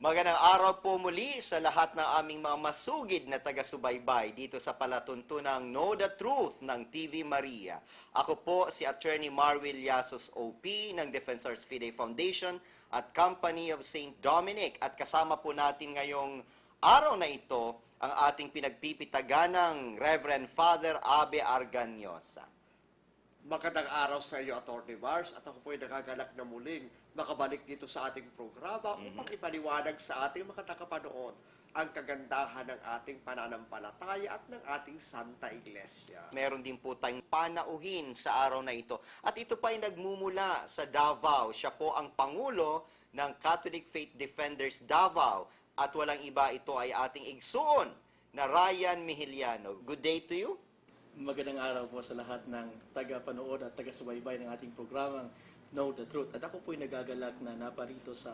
Magandang araw po muli sa lahat ng aming mga masugid na taga-subaybay dito sa palatuntunang Know the Truth ng TV Maria. Ako po si Attorney Marwil Yasos OP ng Defensors Fidei Foundation at Company of St. Dominic. At kasama po natin ngayong araw na ito ang ating pinagpipitaganang Reverend Father Abe Arganyosa. Magandang araw sa iyo, Atty. Mars, at ako po ay nagagalak na muling makabalik dito sa ating programa upang ipaliwanag sa ating mga takapanood ang kagandahan ng ating pananampalataya at ng ating Santa Iglesia. Meron din po tayong panauhin sa araw na ito. At ito pa ay nagmumula sa Davao. Siya po ang Pangulo ng Catholic Faith Defenders Davao. At walang iba, ito ay ating igsoon na Ryan Mihiliano. Good day to you. Magandang araw po sa lahat ng taga-panood at taga-subaybay ng ating programang Know the Truth. At ako po'y nagagalak na naparito sa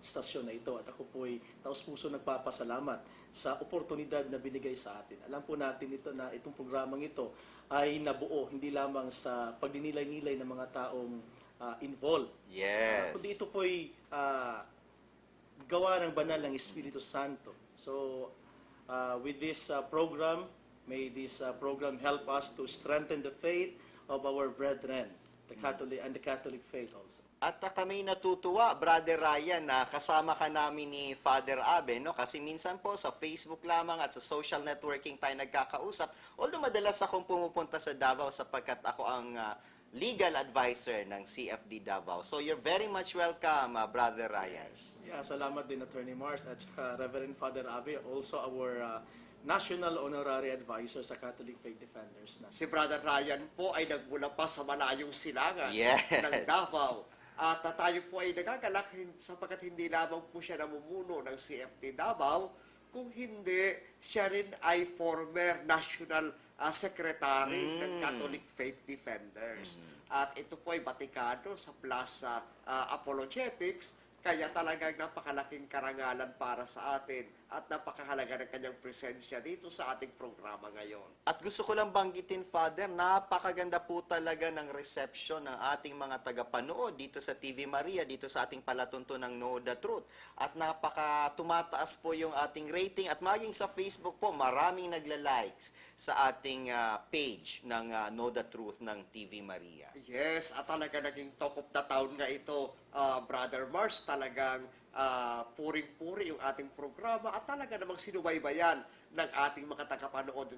stasyon na ito. At ako po'y taos-puso nagpapasalamat sa oportunidad na binigay sa atin. Alam po natin ito na itong programang ito ay nabuo hindi lamang sa pagdinilay-nilay ng mga taong involved. Yes. Kundi ito po'y gawa ng banal ng Espiritu Santo. So, with this program, may this program help us to strengthen the faith of our brethren, the Catholic and the Catholic faith also. At kami natutuwa, Brother Ryan, na kasama ka namin ni Father Abe, no? Kasi minsan po sa Facebook lamang at sa social networking tayo nagkakausap. Although madalas akong pumupunta sa Davao sapagkat ako ang legal advisor ng CFD Davao. So you're very much welcome, Brother Ryan. Yeah, salamat din Attorney Mars at saka Reverend Father Abe, also our National Honorary Advisor sa Catholic Faith Defenders. Si Brother Ryan po ay nagmula pa sa malayong silangan Yes. ng Davao. At tayo po ay nagagalak sapagkat hindi lamang po siya namumuno ng CFT Davao, kung hindi, siya rin ay former National Secretary ng Catholic Faith Defenders. At ito po ay batikado sa Plaza Apologetics, kaya talagang napakalaking karangalan para sa atin at napakahalaga ng kanyang presensya dito sa ating programa ngayon. At gusto ko lang banggitin, Father, napakaganda po talaga ng reception ng ating mga tagapanood dito sa TV Maria, dito sa ating palatuntunang Know the Truth. At tumataas po yung ating rating at maging sa Facebook po, maraming nagla-likes sa ating page ng Know the Truth ng TV Maria. Yes, at talaga naging talk of the town nga ito, Brother Mars, talagang puring-puri yung ating programa at talaga namang sinubaybayan ng ating mga tagapanood.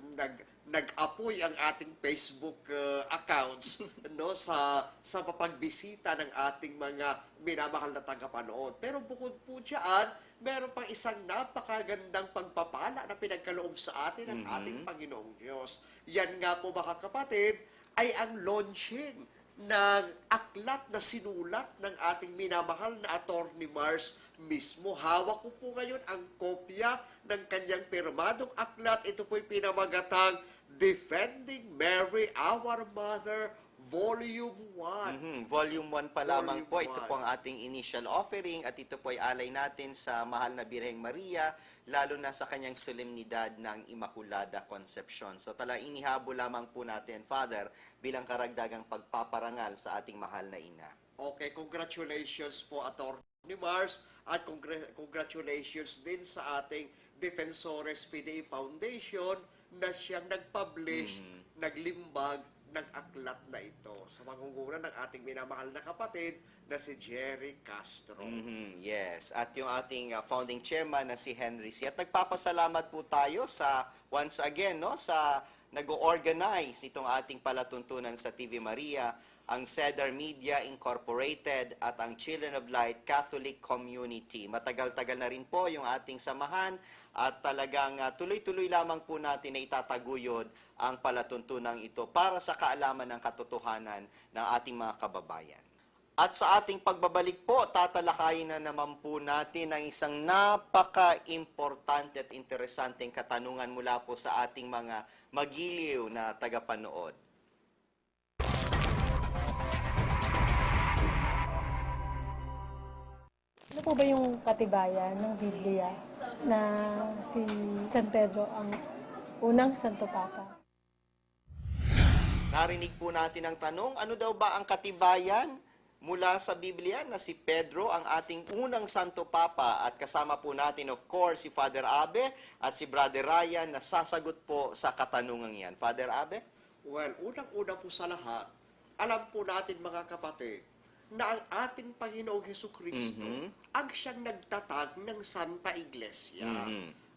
Nag-apoy ang ating Facebook accounts no sa papagbisita ng ating mga minamahal na tagapanood. Pero bukod po diyan, meron pang isang napakagandang pagpapala na pinagkaloob sa atin ng ating Panginoong Diyos. Yan nga po mga kapatid ay ang launching ng aklat na sinulat ng ating minamahal na Attorney Mars mismo. Hawak ko po ngayon ang kopya ng kanyang pirmadong aklat. Ito po'y pinamagatang Defending Mary, Our Mother, Volume 1. Volume 1 pa lamang Volume po. Ito 1. po ang ating initial offering at ito po ay alay natin sa mahal na Birheng Maria, lalo na sa kanyang solemnidad ng Immaculada Concepcion. So inihabol lamang po natin, Father, bilang karagdagang pagpaparangal sa ating mahal na ina. Okay, congratulations po, Attorney Mars, at congratulations din sa ating Defensores Fidei Foundation na siyang nag-publish, naglimbag ng aklat na ito sa pangunguna ng ating minamahal na kapatid na si Jerry Castro. Yes. At yung ating founding chairman na si Henry C. At nagpapasalamat po tayo sa, once again, no, sa nag-organize itong ating palatuntunan sa TV Maria, ang Cedar Media Incorporated at ang Children of Light Catholic Community. Matagal-tagal na rin po yung ating samahan at talagang tuloy-tuloy lamang po natin na itataguyod ang palatuntunang ito para sa kaalaman ng katotohanan ng ating mga kababayan. At sa ating pagbabalik po, tatalakayin na naman po natin ang isang napaka-importante at interesanteng katanungan mula po sa ating mga magiliw na tagapanood. Ano po ba yung katibayan ng Biblia na si San Pedro ang unang Santo Papa? Narinig po natin ang tanong, ano daw ba ang katibayan mula sa Biblia na si Pedro ang ating unang Santo Papa at kasama po natin of course si Father Abe at si Brother Ryan na sasagot po sa katanungan yan. Father Abe? Well, unang-una po sa lahat, alam po natin mga kapatid, na ang ating Panginoong Hesus Kristo ang siyang nagtatag ng Santa Iglesia.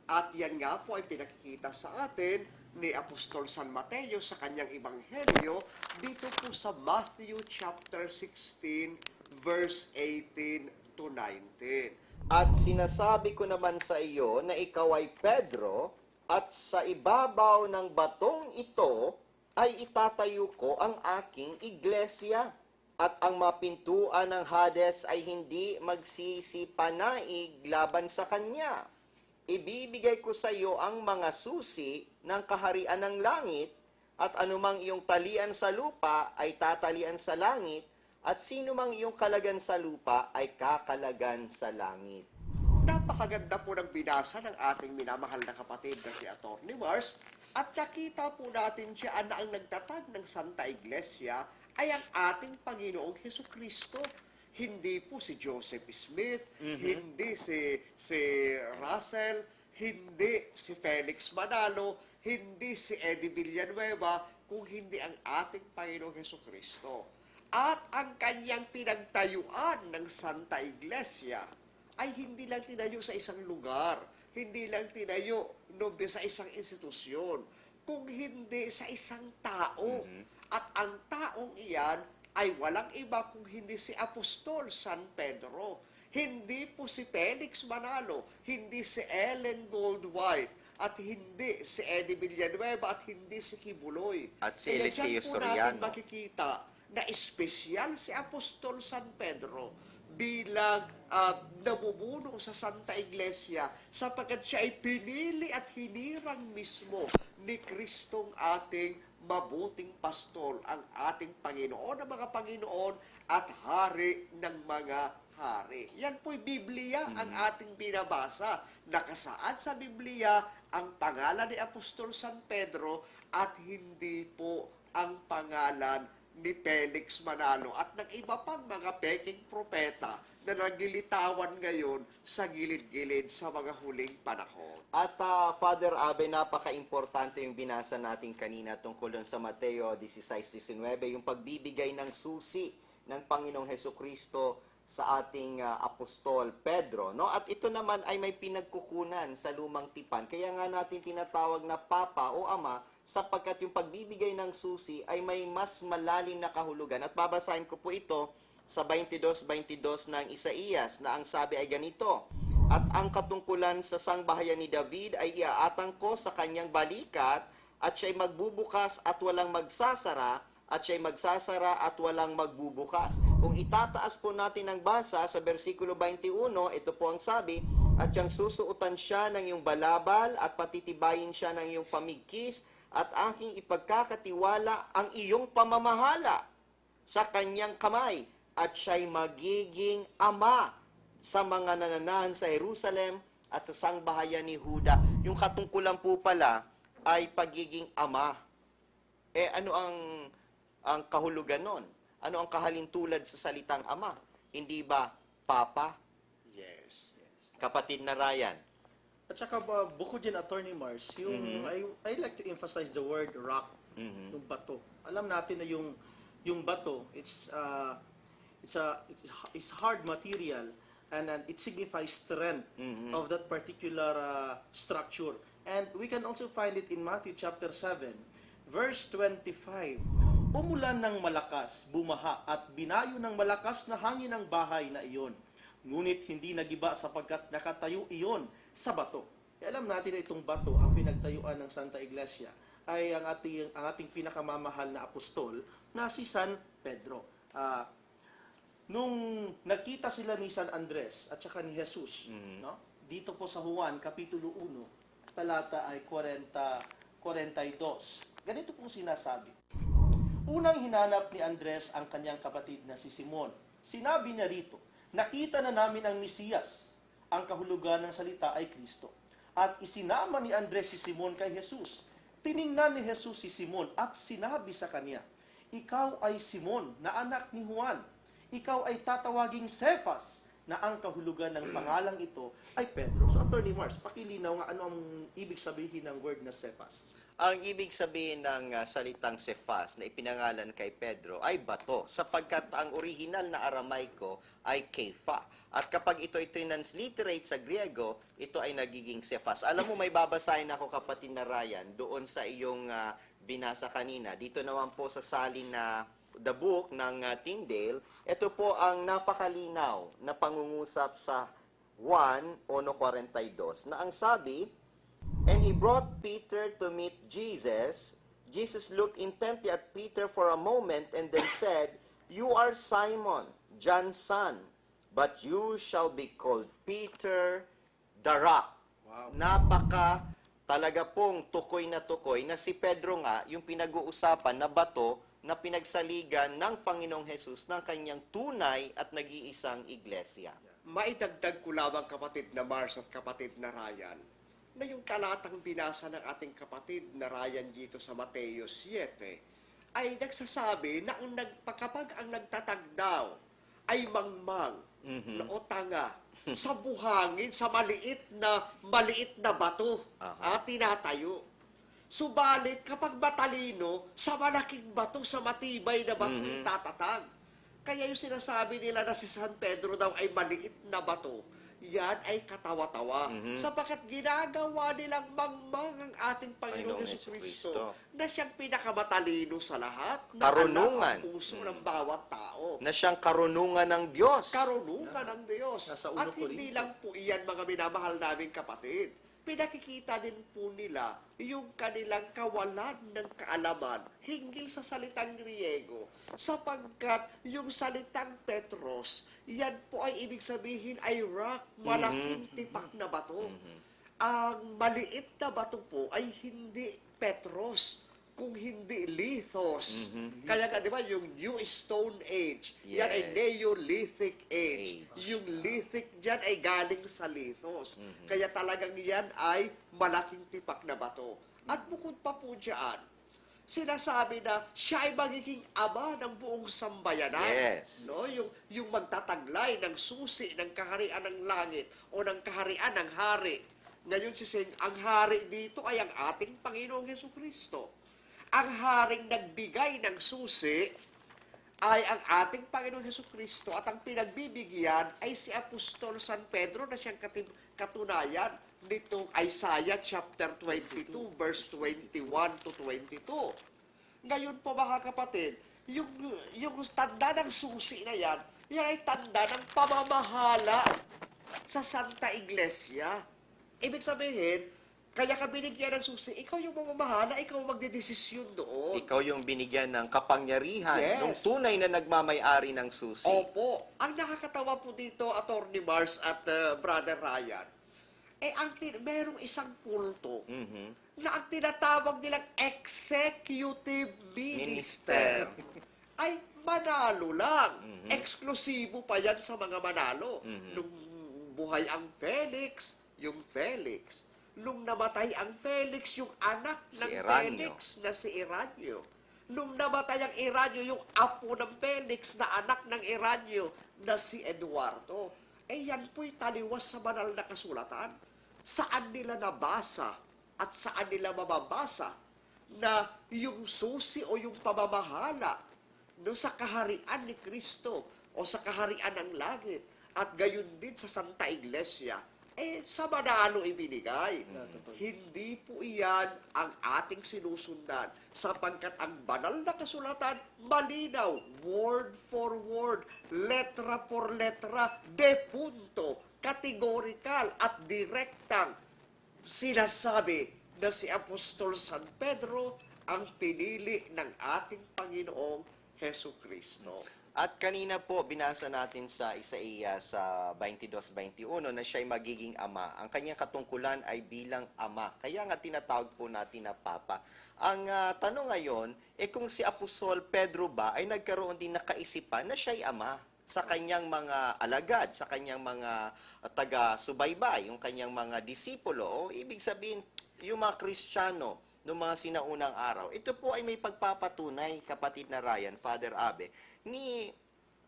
At yan nga po ay pinakikita sa atin ni Apostol San Mateo sa kanyang ebanghelyo dito po sa Matthew chapter 16 verse 18 to 19. At sinasabi ko naman sa iyo na ikaw ay Pedro at sa ibabaw ng batong ito ay itatayo ko ang aking iglesia at ang mapintuan ng Hades ay hindi magsisipanaig laban sa kanya. Ibibigay ko sa iyo ang mga susi ng kaharian ng langit at anumang iyong talian sa lupa ay tatalian sa langit at sino mang iyong kalagan sa lupa ay kakalagan sa langit. Napakaganda po ng binasa ng ating minamahal na kapatid na si Atty. Mars at nakita po natin siya na ang nagtatag ng Santa Iglesia ay ang ating Panginoong Hesus Kristo. Hindi po si Joseph Smith, hindi si Russell, hindi si Felix Manalo, hindi si Eddie Villanueva, kung hindi ang ating Panginoong Hesus Kristo. At ang kanyang pinagtayuan ng Santa Iglesia ay hindi lang tinayo sa isang lugar, hindi lang tinayo sa isang institusyon, kung hindi sa isang tao. At ang taong iyan ay walang iba kung hindi si Apostol San Pedro. Hindi po si Felix Manalo, hindi si Ellen Goldwhite, at hindi si Eddie Villanueva, at hindi si Kibuloy. At si Kaya Eliseo dyan po natin Soriano. makikita na espesyal si Apostol San Pedro bilang namumuno sa Santa Iglesia sapagkat siya ay pinili at hinirang mismo ni Kristong ating mabuting pastol, ang ating Panginoon ng mga Panginoon at Hari ng mga hari. Yan po'y Biblia ang ating binabasa. Nakasaad sa Biblia ang pangalan ni Apostol San Pedro at hindi po ang pangalan ni Felix Manalo at ng iba pang mga peking propeta na naglilitawan ngayon sa gilid-gilid sa mga huling panahon. At Father Abe, napaka-importante yung binasa natin kanina tungkol dun sa Mateo 16:19, yung pagbibigay ng susi ng Panginoong Hesukristo sa ating apostol Pedro, no? At ito naman ay may pinagkukunan sa lumang tipan. Kaya nga natin tinatawag na Papa o Ama sapagkat yung pagbibigay ng susi ay may mas malalim na kahulugan. At babasahin ko po ito sa 22:22 ng Isaías na ang sabi ay ganito: At ang katungkulan sa sangbahayan ni David ay iaatang ko sa kanyang balikat, at siya'y magbubukas at walang magsasara, at siya'y magsasara at walang magbubukas. Kung itataas po natin ang basa sa versikulo 21, ito po ang sabi, at siyang susuotan siya ng iyong balabal at patitibayin siya ng iyong pamigkis at aking ipagkakatiwala ang iyong pamamahala sa kanyang kamay at siya'y magiging ama sa mga nananahan sa Jerusalem at sa sangbahayan ni Huda. Yung katungkulan po pala ay pagiging ama. Ano ang kahulugan nun? Ano ang kahalintulad sa salitang ama? Hindi ba Papa? Yes. Kapatid na Ryan? At saka bukod din, Attorney Mars, yung I like to emphasize the word rock, yung bato. Alam natin na yung bato, it's hard material and it signifies strength of that particular structure. And we can also find it in Matthew chapter 7, verse 25. Umulan ng malakas, bumaha at binayo ng malakas na hangin ang bahay na iyon. Ngunit hindi nagiba sapagkat nakatayo iyon sa bato. Alam natin na itong bato, ang pinagtayuan ng Santa Iglesia, ay ang ating pinakamamahal na apostol na si San Pedro. Nung nakita sila ni San Andres at saka ni Jesus, no? Dito po sa Juan, Kapitulo 1, talata ay 42. Ganito pong sinasabi. Unang hinanap ni Andres ang kanyang kapatid na si Simon. Sinabi niya rito, nakita na namin ang Mesiyas. Ang kahulugan ng salita ay Kristo. At isinama ni Andres si Simon kay Jesus. Tiningnan ni Jesus si Simon at sinabi sa kanya, Ikaw ay Simon na anak ni Juan. ikaw ay tatawaging Cephas, na ang kahulugan ng pangalang ito ay Pedro. So, Attorney Mars, pakilinaw nga ano ang ibig sabihin ng word na Cephas. Ang ibig sabihin ng salitang Cephas na ipinangalan kay Pedro ay bato, sapagkat ang original na Aramaiko ay Kepha. At kapag ito ay transliterate sa Griego, ito ay nagiging Cephas. Alam mo, may babasahin ako, kapatid na Ryan, doon sa iyong binasa kanina. Dito naman po sa salin na the book ng Tyndale, ito po ang napakalinaw na pangungusap sa 1:42 na ang sabi, "And he brought Peter to meet Jesus. Jesus looked intently at Peter for a moment and then said, 'You are Simon, John's son, but you shall be called Peter the Rock.'" Wow. Napaka talaga pong tukoy na si Pedro nga yung pinag-uusapan na bato na pinagsaligan ng Panginoong Hesus ng kanyang tunay at nag-iisang iglesia. Maidagdag ko lamang kapatid na Mars at kapatid na Ryan, na yung talatang binasa ng ating kapatid na Ryan dito sa Mateo 7, ay nagsasabi na kapag ang nagtatag daw ay mangmang o tanga sa buhangin, sa maliit na bato at tinatayo. Subalit, kapag matalino, sa malaking bato, sa matibay na bato itatatag. Kaya yung sinasabi nila na si San Pedro daw ay maliit na bato, yan ay katawa-tawa. Sapagkat ginagawa nilang mangmang ang ating Panginoong Panginoong Jesucristo Jesucristo, na siyang pinakamatalino sa lahat, na Karunungan. alam ang puso ng bawat tao. Na siyang karunungan ng Diyos. Karunungan ng Diyos. Nasa At 1 hindi Corinto. lang po iyan, mga minamahal naming kapatid. Pinakikita din po nila yung kanilang kawalan ng kaalaman hinggil sa salitang Griego. Sapagkat yung salitang Petros, yan po ay ibig sabihin ay rock, malaking tipak na bato. Ang maliit na bato po ay hindi Petros, kung hindi Lithos. Kaya nga, di ba, yung New Stone Age, yan ay Yes. Neolithic Age. Age. Yung lithic dyan ay galing sa Lithos. Kaya talagang yan ay malaking tipak na bato. At bukod pa po dyan, sinasabi na siya ay magiging ama ng buong sambayanan. Yes. No? Yung magtataglay ng susi ng kaharian ng langit o ng kaharian ng hari. Ngayon ang hari dito ay ang ating Panginoong Jesucristo. Ang haring nagbigay ng susi ay ang ating Panginoong Jesucristo at ang pinagbibigyan ay si Apostol San Pedro na siyang katunayan nitong Isaiah chapter 22 verse 21 to 22. Ngayon po mga kapatid, yung tanda ng susi na yan ay tanda ng pamamahala sa Santa Iglesia. Ibig sabihin, kaya ka binigyan ng susi, ikaw yung mamamahala, ikaw ang magdedesisyon doon. Ikaw yung binigyan ng kapangyarihan, Yes. ng tunay na nagmamay-ari ng susi. Opo. Ang nakakatawa po dito, Attorney Mars at Brother Ryan, merong isang kulto na ang tinatawag nilang executive minister ay manalo lang. Eksklusibo pa yan sa mga manalo. Nung buhay ang Felix, yung Felix. Nung namatay ang Felix, yung anak Si ng Eranio. Felix na si Eranio. Nung namatay ang Eranio, yung apo ng Felix na anak ng Eranio na si Eduardo. Yan po'y taliwas sa banal na kasulatan. Saan nila nabasa at saan nila mababasa na yung susi o yung pamamahala no, sa kaharian ni Kristo o sa kaharian ng langit at gayon din sa Santa Iglesia, sa manalo ibinigay. Hindi po iyan ang ating sinusundan sapagkat ang banal na kasulatan malinaw, word for word, letra por letra, de punto, kategorikal at direktang sinasabi na si Apostol San Pedro ang pinili ng ating Panginoong Hesu Kristo. At kanina po, binasa natin sa Isaiah sa 22:21 na siya ay magiging ama. Ang kanyang katungkulan ay bilang ama. Kaya nga tinatawag po natin na Papa. Ang tanong ngayon, kung si Apostol Pedro ba ay nagkaroon din na kaisipan na siya ay ama sa kanyang mga alagad, sa kanyang mga taga-subaybay, yung kanyang mga disipulo, o ibig sabihin, yung mga Kristiyano, noong mga sinaunang araw. Ito po ay may pagpapatunay, kapatid na Ryan, Father Abe, ni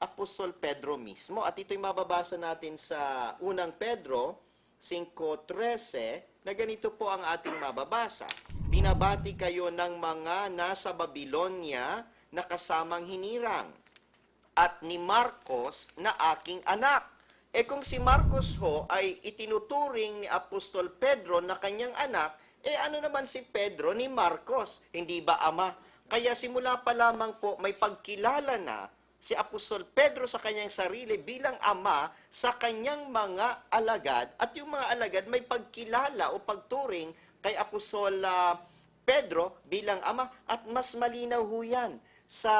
Apostol Pedro mismo. At ito'y mababasa natin sa unang Pedro 5:13 na ganito po ang ating mababasa. Binabati kayo ng mga nasa Babilonia na kasamang hinirang at ni Marcos na aking anak. Kung si Marcos ho ay itinuturing ni Apostol Pedro na kanyang anak, ano naman si Pedro ni Marcos? Hindi ba ama? Kaya simula pa lamang po may pagkilala na si Apostol Pedro sa kanyang sarili bilang ama sa kanyang mga alagad, at yung mga alagad may pagkilala o pagturing kay Apostol Pedro bilang ama, at mas malinaw ho yan sa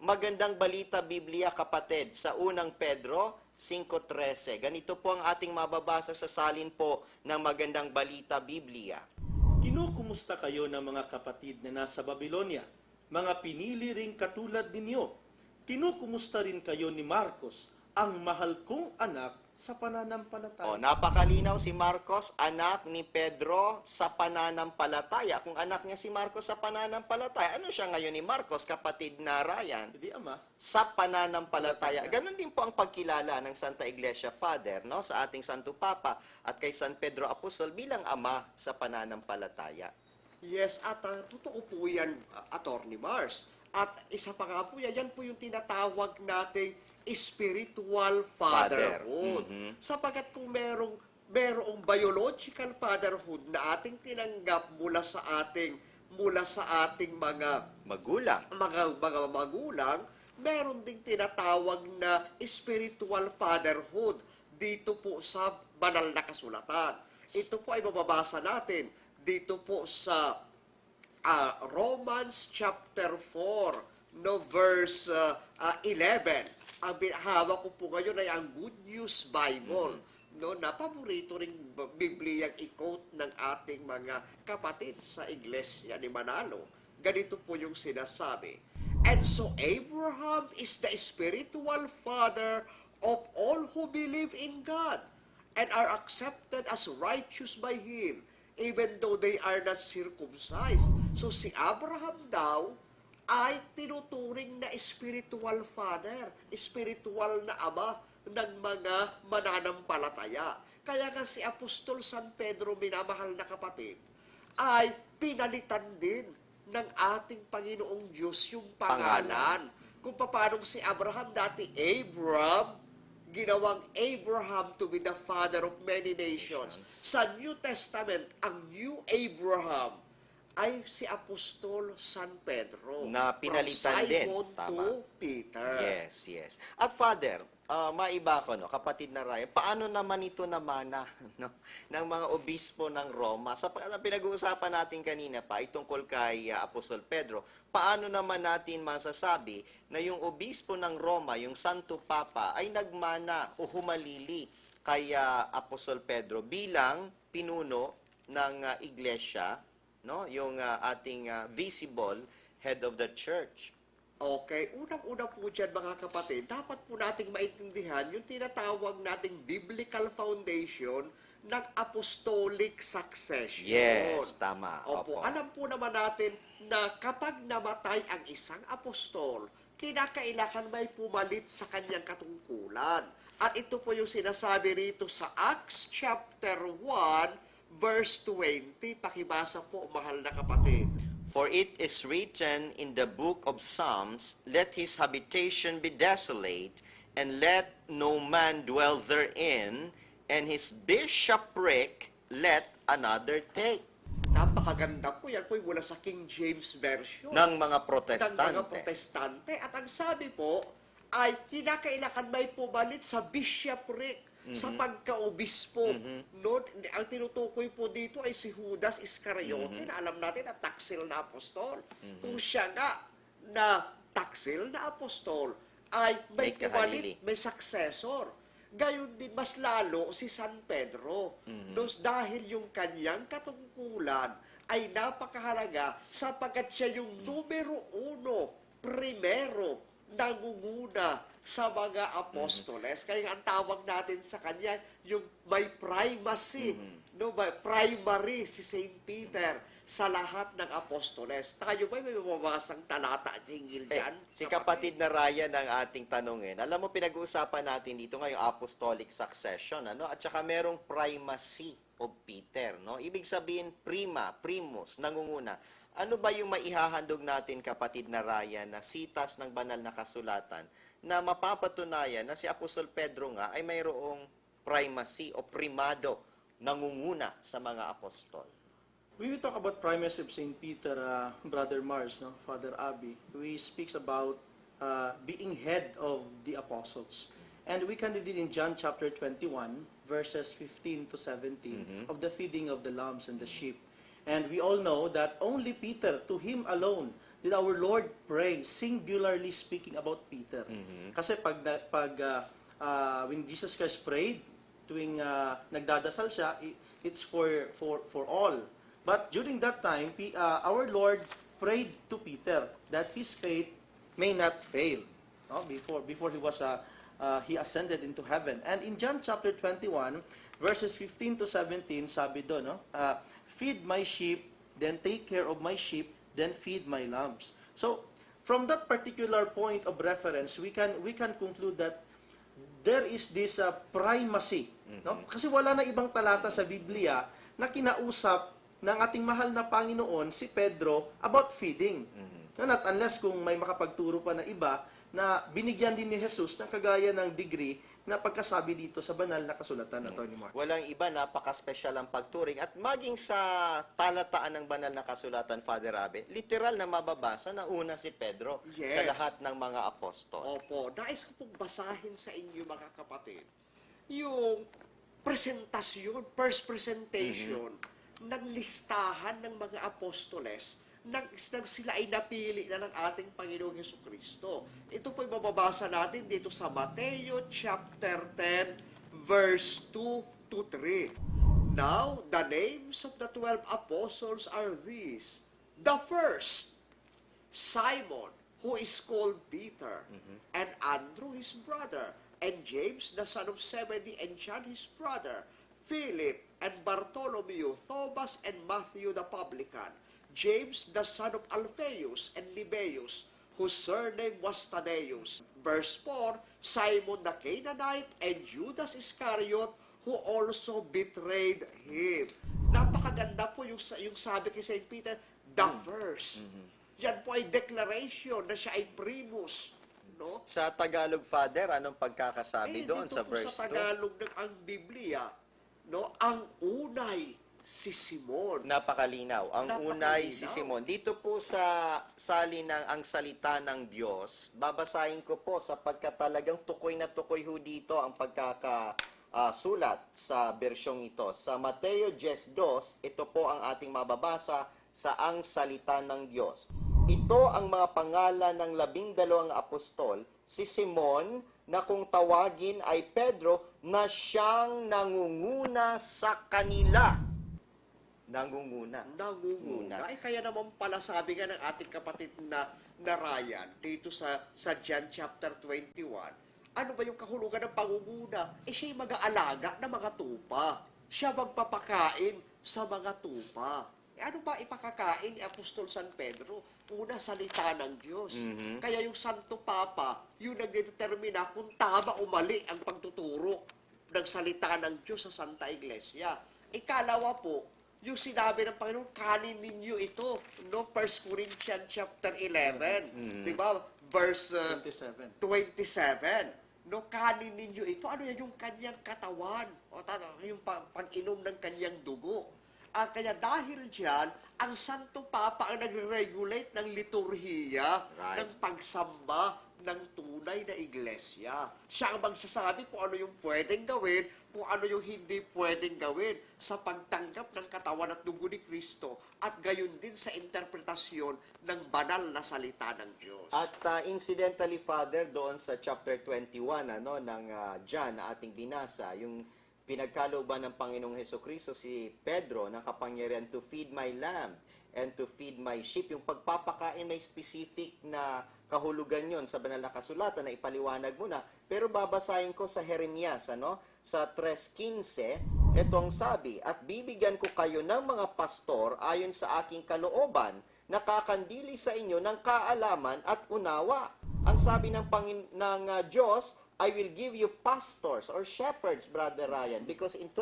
Magandang Balita Biblia, kapatid, sa unang Pedro 5:13. Ganito po ang ating mababasa sa salin po ng Magandang Balita Biblia. Kinukumusta kayo ng mga kapatid na nasa Babylonia, mga pinili ring katulad ninyo. Kinukumusta rin kayo ni Marcos, ang mahal kong anak sa pananampalataya. Napakalinaw, si Marcos, anak ni Pedro sa pananampalataya. Kung anak niya si Marcos sa pananampalataya, ano siya ngayon ni Marcos, kapatid na Ryan? Hindi ama. Sa pananampalataya. Ganon din po ang pagkilala ng Santa Iglesia Father, no, sa ating Santo Papa at kay San Pedro Apostol bilang ama sa pananampalataya. Yes, at totoo po yan, Attorney Mars. At isa pa nga po yan po yung tinatawag nating spiritual fatherhood. Sapagat kung merong biological fatherhood na ating tinanggap mula sa ating mga Magulang. magulang, meron ding tinatawag na spiritual fatherhood dito po sa banal na kasulatan. Ito po ay mababasa natin dito po sa Romans chapter 4, no, verse 11. Ang hawak ko po ngayon ay ang Good News Bible, no, na paborito ring Bibliyang i-quote ng ating mga kapatid sa Iglesia ni Manalo. Ganito po yung sinasabi. And so Abraham is the spiritual father of all who believe in God and are accepted as righteous by Him, even though they are not circumcised. So si Abraham daw ay tinuturing na spiritual father, spiritual na ama ng mga mananampalataya. Kaya nga si Apostol San Pedro, minamahal na kapatid, ay pinalitan din ng ating Panginoong Diyos yung pangalan. Kung paano si Abraham dati, Abram, ginawang Abraham to be the father of many nations. Sa New Testament, ang new Abraham ay si Apostol San Pedro. Na pinalitan din. From Simon Tama. to Peter. Yes, yes. At Father, maiba ko, no, kapatid na Ryan, paano naman ito namana no, ng mga obispo ng Roma? Sa pinag-uusapan natin kanina pa, tungkol kay Apostol Pedro, paano naman natin masasabi na yung obispo ng Roma, yung Santo Papa, ay nagmana o humalili kay Apostol Pedro bilang pinuno ng iglesia, no, yung ating visible head of the church? Okay, unang-una po dyan mga kapatid, dapat po nating maintindihan yung tinatawag nating biblical foundation ng apostolic succession. Yes, tama. Opo, alam po naman natin na kapag namatay ang isang apostol, kinakailangan may pumalit sa kanyang katungkulan. At ito po yung sinasabi rito sa Acts chapter 1, verse 20. Pakibasa po, mahal na kapatid. For it is written in the book of Psalms, let his habitation be desolate, and let no man dwell therein, and his bishopric let another take. Napakaganda po. Yan po yung mula sa King James Version. Ng mga Ng protestante. mga protestante. At ang sabi po, ay kinakailangan may pumalit sa bishopric, sa pagkaobispo. No, ang tinutukoy po dito ay si Judas Iscariote, na alam natin na taksil na apostol. Kung siya nga na taksil na apostol, ay may May pumalit, may successor. Gayon din, mas lalo si San Pedro. No, dahil yung kanyang katungkulan ay napakahalaga sapagkat siya yung numero uno, primero, nangunguna sa mga apostoles. Kaya ang tawag natin sa kanya, yung may primacy, no, may primary si Saint Peter sa lahat ng apostoles. Tayo ba may mababasang talata hinggil dyan? Si kapatid na Ryan ang ating tanungin. Alam mo, pinag-uusapan natin dito ngayong apostolic succession, ano? At saka merong primacy of Peter, no? Ibig sabihin, primus, nangunguna. Ano ba yung maihahandog natin, kapatid na Ryan, na sitas ng banal na kasulatan na mapapatunayan na si Apostol Pedro nga ay mayroong primacy o primado, nangunguna sa mga apostol? When we talk about primacy of St. Peter, Brother Mars, no, Father Abi, we speaks about being head of the apostles. And we can read it in John chapter 21, verses 15 to 17, of the feeding of the lambs and the sheep. And we all know that only Peter, to him alone, did our Lord pray, singularly speaking about Peter. Kasi when Jesus Christ prayed, tuwing nagdadasal siya, it's for all. But during that time, our Lord prayed to Peter that his faith may not fail. No? Before he ascended into heaven. And in John chapter 21, verses 15 to 17, sabi doon, no? Feed my sheep, then take care of my sheep, then feed my lambs. So, from that particular point of reference, we can conclude that there is this primacy. No? Kasi wala na ibang talata sa Biblia na kinausap ng ating mahal na Panginoon, si Pedro, about feeding. No, not unless kung may makapagturo pa na iba na binigyan din ni Jesus ng kagaya ng degree na pagkasabi dito sa banal na kasulatan, Atty. Mark. Walang iba, napaka-special ang pagturing. At maging sa talataan ng banal na kasulatan, Father Abe, literal na mababasa na una si Pedro Yes. sa lahat ng mga apostol. Opo, nais ko pong basahin sa inyo mga kapatid yung presentasyon, first presentation ng listahan ng mga apostoles nang sila ay napili na ng ating Panginoong Hesukristo. Ito po'y mababasa natin dito sa Mateo chapter 10, verse 2 to 3. Now, the names of the 12 apostles are these. The first, Simon, who is called Peter, and Andrew his brother, and James the son of Zebedee, and John his brother, Philip, and Bartholomew, Thomas, and Matthew the publican, James the son of Alphaeus, and Lebbaeus, whose surname was Thaddeus. Verse 4, Simon the Canaanite, and Judas Iscariot, who also betrayed him. Napakaganda po yung sabi kay St. Peter, the first. Yan po ay declaration na siya ay primus. No? Sa Tagalog, Father, anong pagkakasabi doon dito sa po verse sa 2? Tagalog ng ang Biblia, no, ang unay si Simon. Napakalinaw. Ang Napakalinaw. unay si Simon. Dito po sa sali ng ang salita ng Diyos, babasahin ko po sapagkat talagang tukoy na tukoy ho dito ang pagkakasulat sa bersyong ito. Sa Mateo 10:2, ito po ang ating mababasa sa ang salita ng Diyos. Ito ang mga pangalan ng 12 apostol, si Simon, na kung tawagin ay Pedro, na siyang nangunguna sa kanila. Nangunguna. Ay, kaya naman pala sabi nga ng ating kapatid na Ryan, dito sa John chapter 21, ano ba yung kahulugan ng pangunguna? Siya'y mag-aalaga ng mga tupa. Siya magpapakain sa mga tupa. Ano ba ipakakain ni Apostol San Pedro? Una, salita ng Diyos. Kaya yung Santo Papa, yung nagdetermina kung tama o mali ang pagtuturo ng salita ng Diyos sa Santa Iglesia. Ikalawa po, yung sinabi ng Panginoon, kanin ninyo ito. No? 1 Corinthians chapter 11. Di ba? Verse 27. No, kanin ninyo ito. Ano yan? Yung kanyang katawan. Yung pag-inom ng kanyang dugo. Kaya dahil dyan, ang Santo Papa ang nagre-regulate ng liturhiya, Right. ng pagsamba ng tunay na iglesia. Siya ang magsasabi kung ano yung pwedeng gawin, kung ano yung hindi pwedeng gawin sa pagtanggap ng katawan at dugo ni Kristo at gayon din sa interpretasyon ng banal na salita ng Diyos. At incidentally, Father, doon sa chapter 21 ng John na ating binasa, yung pinagkalooban ng Panginoong Hesukristo si Pedro ng kapangyarihan to feed my lamb. and to feed my sheep. Yung pagpapakain may specific na kahulugan yon sa banal na kasulatan na ipaliwanag mo na. Pero babasahin ko sa Jeremias, sa 3:15, itong sabi, "At bibigyan ko kayo ng mga pastor ayon sa aking kalooban, nakakandili sa inyo ng kaalaman at unawa." Ang sabi ng Diyos, "I will give you pastors or shepherds," Brother Ryan, because in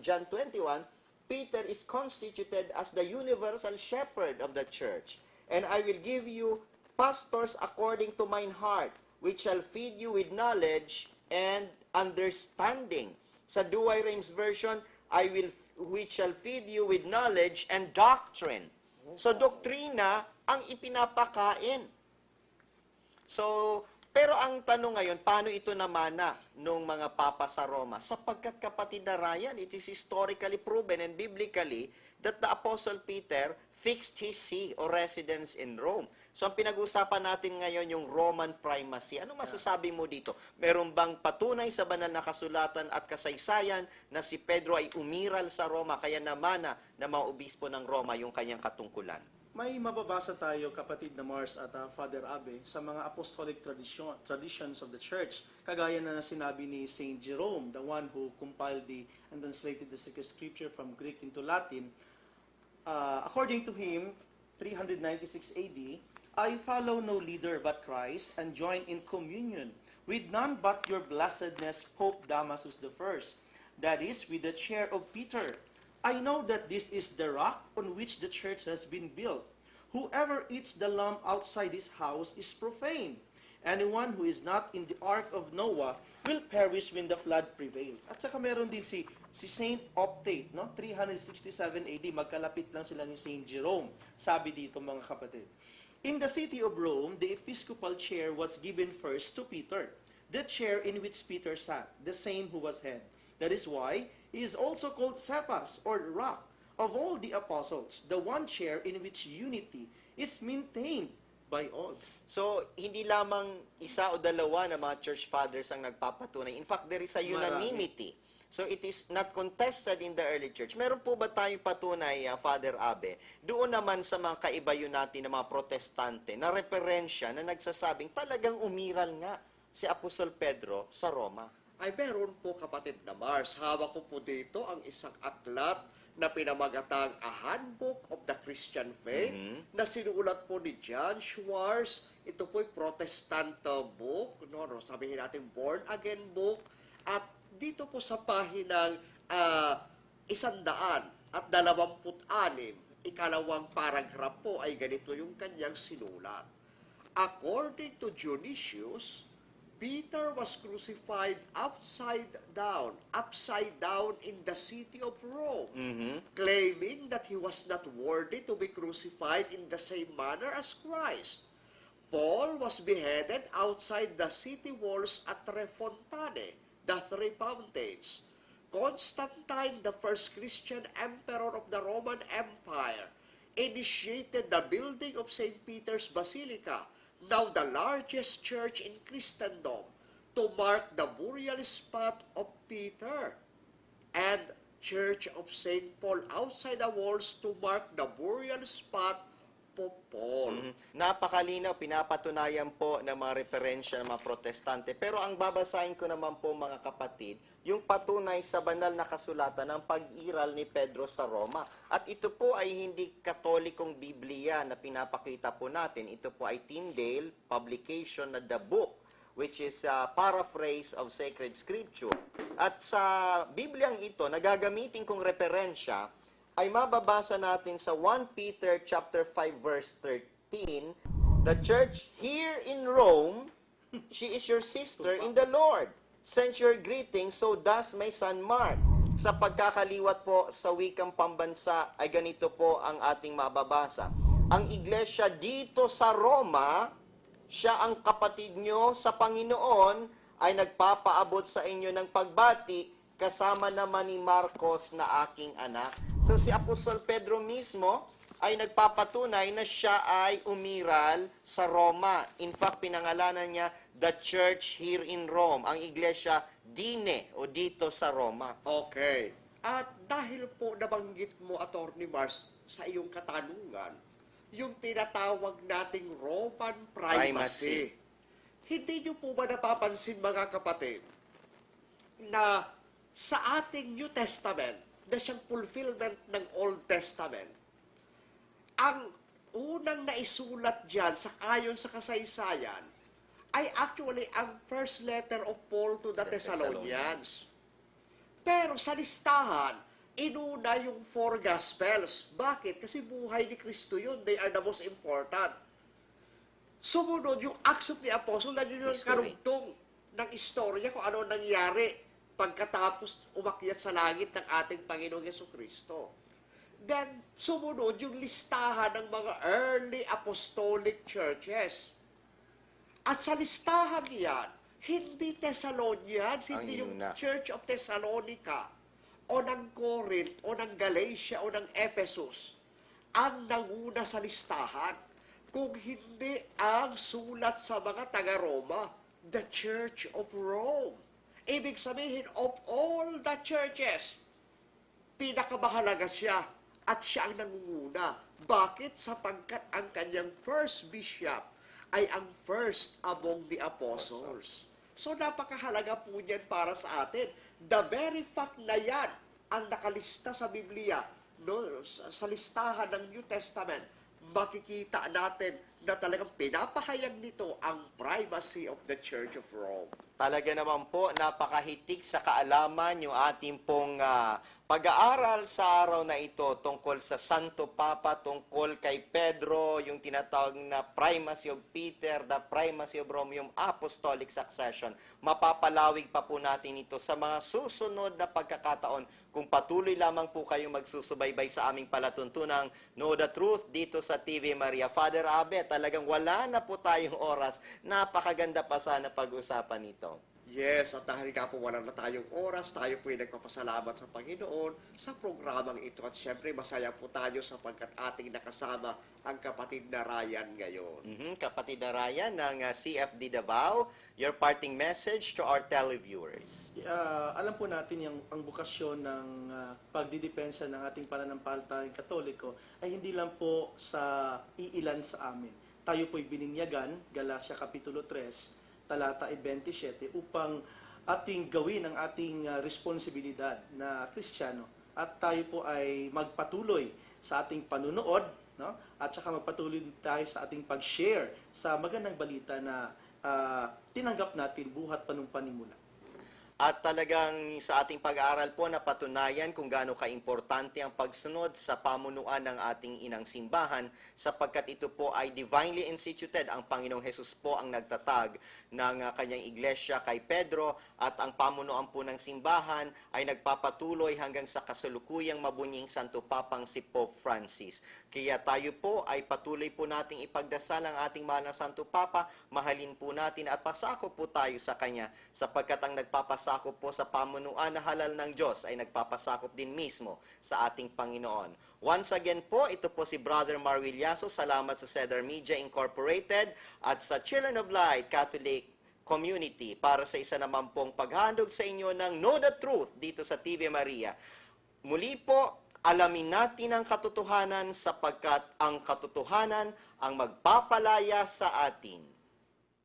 John 21, Peter is constituted as the universal shepherd of the church. "And I will give you pastors according to mine heart, which shall feed you with knowledge and understanding." Sa Douay-Rheims version, which shall feed you with knowledge and doctrine. So, doktrina ang ipinapakain. So, pero ang tanong ngayon, paano ito namana nung mga papa sa Roma? Sapagkat, kapatid na Ryan, it is historically proven and biblically that the Apostle Peter fixed his see or residence in Rome. So, ang pinag-usapan natin ngayon yung Roman primacy. Ano masasabi mo dito? Meron bang patunay sa banal na kasulatan at kasaysayan na si Pedro ay umiral sa Roma kaya namana na mga obispo ng Roma yung kanyang katungkulan? May mababasa tayo, kapatid na Mars at Father Abe, sa mga apostolic traditions of the church. Kagaya na sinabi ni Saint Jerome, the one who compiled and translated the sacred scripture from Greek into Latin. According to him, 396 AD, "I follow no leader but Christ, and join in communion with none but your blessedness Pope Damasus I, that is, with the chair of Peter. I know that this is the rock on which the church has been built. Whoever eats the lamb outside this house is profane. Anyone who is not in the ark of Noah will perish when the flood prevails." At saka meron din si Saint Optate, 367 AD, magkalapit lang sila ni Saint Jerome. Sabi dito, mga kapatid, "In the city of Rome, the episcopal chair was given first to Peter, the chair in which Peter sat, the same who was head. That is why he is also called Cephas, or rock, of all the apostles, the one chair in which unity is maintained by all." So, hindi lamang isa o dalawa na mga church fathers ang nagpapatunay. In fact, there is a unanimity. So, it is not contested in the early church. Meron po ba tayong patunay, Father Abe, doon naman sa mga kaibayo natin ng mga protestante na referensya na nagsasabing talagang umiral nga si Apostol Pedro sa Roma? Ay meron po, kapatid na Mars. Hawak ko po dito ang isang aklat na pinamagatang A Handbook of the Christian Faith na sinulat po ni John Schwartz. Ito po'y Protestant book, sabihin natin Born Again book. At dito po sa pahinang 126, ikalawang paragraph po ay ganito yung kanyang sinulat. "According to Dionysius, Peter was crucified upside down in the city of Rome, claiming that he was not worthy to be crucified in the same manner as Christ. Paul was beheaded outside the city walls at Tre Fontane, the Three Fountains. Constantine, the first Christian emperor of the Roman Empire, initiated the building of St. Peter's Basilica, now the largest church in Christendom, to mark the burial spot of Peter, and Church of St. Paul outside the walls to mark the burial spot of Paul." Napakalinaw, pinapatunayan po ng mga referensya ng mga protestante. Pero ang babasahin ko naman po, mga kapatid, yung patunay sa banal na kasulatan ng pag-iral ni Pedro sa Roma. At ito po ay hindi katolikong Biblia na pinapakita po natin. Ito po ay Tyndale publication na The Book, which is a paraphrase of sacred scripture. At sa Bibliang ito, nagagamitin kong referensya, ay mababasa natin sa 1 Peter chapter 5 verse 13, "The church here in Rome, she is your sister in the Lord. Send your greetings, so does my son Mark." Sa pagkakaliwat po sa wikang pambansa ay ganito po ang ating mababasa. "Ang iglesia dito sa Roma, siya ang kapatid nyo sa Panginoon, ay nagpapaabot sa inyo ng pagbati, kasama naman ni Marcos na aking anak." So si Apostol Pedro mismo ay nagpapatunay na siya ay umiral sa Roma. In fact, pinangalanan niya the church here in Rome, ang iglesia dine o dito sa Roma. Okay. At dahil po nabanggit mo, Attorney Mars, sa iyong katanungan, yung tinatawag nating Roman primacy. Hindi niyo po ba napapansin, mga kapatid, na sa ating New Testament, na siyang fulfillment ng Old Testament, ang unang naisulat dyan, ayon sa kasaysayan, ay actually ang first letter of Paul to the Thessalonians. Pero sa listahan, inuna yung 4 Gospels. Bakit? Kasi buhay ni Kristo yun. They are the most important. Sumunod yung Acts of the Apostle, na yun yung History. karugtong ng istorya kung ano nangyari pagkatapos umakyat sa langit ng ating Panginoong Jesucristo. Then, sumunod yung listahan ng mga early apostolic churches. At sa listahan yan, hindi Thessalonians, Ang hindi yung inuna. Church of Thessalonica, o ng Corinth, o ng Galatia, o ng Ephesus, ang nanguna sa listahan. Kung hindi ang sulat sa mga taga-Roma, the Church of Rome. Ibig sabihin, of all the churches, pinakamahalaga siya at siya ang nangunguna. Bakit? Sapagkat ang kanyang first bishop ay ang first among the apostles. So napakahalaga po niyan para sa atin. The very fact na yan ang nakalista sa Biblia, no, sa listahan ng New Testament, makikita natin na talagang pinapahayag nito ang primacy of the Church of Rome. Talaga naman po, napakahitik sa kaalaman yung ating pong pag-aaral sa araw na ito tungkol sa Santo Papa, tungkol kay Pedro, yung tinatawag na primacy of Peter, the primacy of Rome, yung apostolic succession. Mapapalawig pa po natin ito sa mga susunod na pagkakataon kung patuloy lamang po kayong magsusubaybay sa aming palatuntunang Know the Truth dito sa TV Maria. Father Abe, talagang wala na po tayong oras. Napakaganda pa sana pag-usapan nito. Yes, at dahil nga po wala na tayong oras, tayo po ay nagpapasalamat sa Panginoon sa programang ito. At syempre, masaya po tayo sapagkat ating nakasama ang kapatid na Ryan ngayon. Kapatid na Ryan ng CFD Davao, your parting message to our televiewers. Alam po natin yung ang bukasyon ng pagdidepensa ng ating pananampalatayang Katoliko ay hindi lang po sa iilan sa amin. Tayo po'y bininyagan, Galacia Kapitulo 3, talata 27, upang ating gawin ang ating responsibilidad na Kristiyano. At tayo po ay magpatuloy sa ating panunood, no? At saka magpatuloy tayo sa ating pag-share sa magandang balita na tinanggap natin buhat pa nung panimula. At talagang sa ating pag-aaral po napatunayan kung gaano kaimportante ang pagsunod sa pamunuan ng ating inang simbahan sapagkat ito po ay divinely instituted. Ang Panginoong Hesus po ang nagtatag ng kanyang iglesia kay Pedro at ang pamunuan po ng simbahan ay nagpapatuloy hanggang sa kasalukuyang mabunying Santo Papang si Pope Francis. Kaya tayo po ay patuloy po nating ipagdasal ang ating mahal na Santo Papa, mahalin po natin at pasako po tayo sa kanya sapagkat ang nagpapasakop po sa pamunuan na halal ng Diyos ay nagpapasakop din mismo sa ating Panginoon. Once again po, ito po si Brother Mar Villaso. Salamat sa Cedar Media Incorporated at sa Children of Light Catholic Community para sa isa naman pong paghandog sa inyo ng Know the Truth dito sa TV Maria. Muli po, alamin natin ang katotohanan sapagkat ang katotohanan ang magpapalaya sa atin.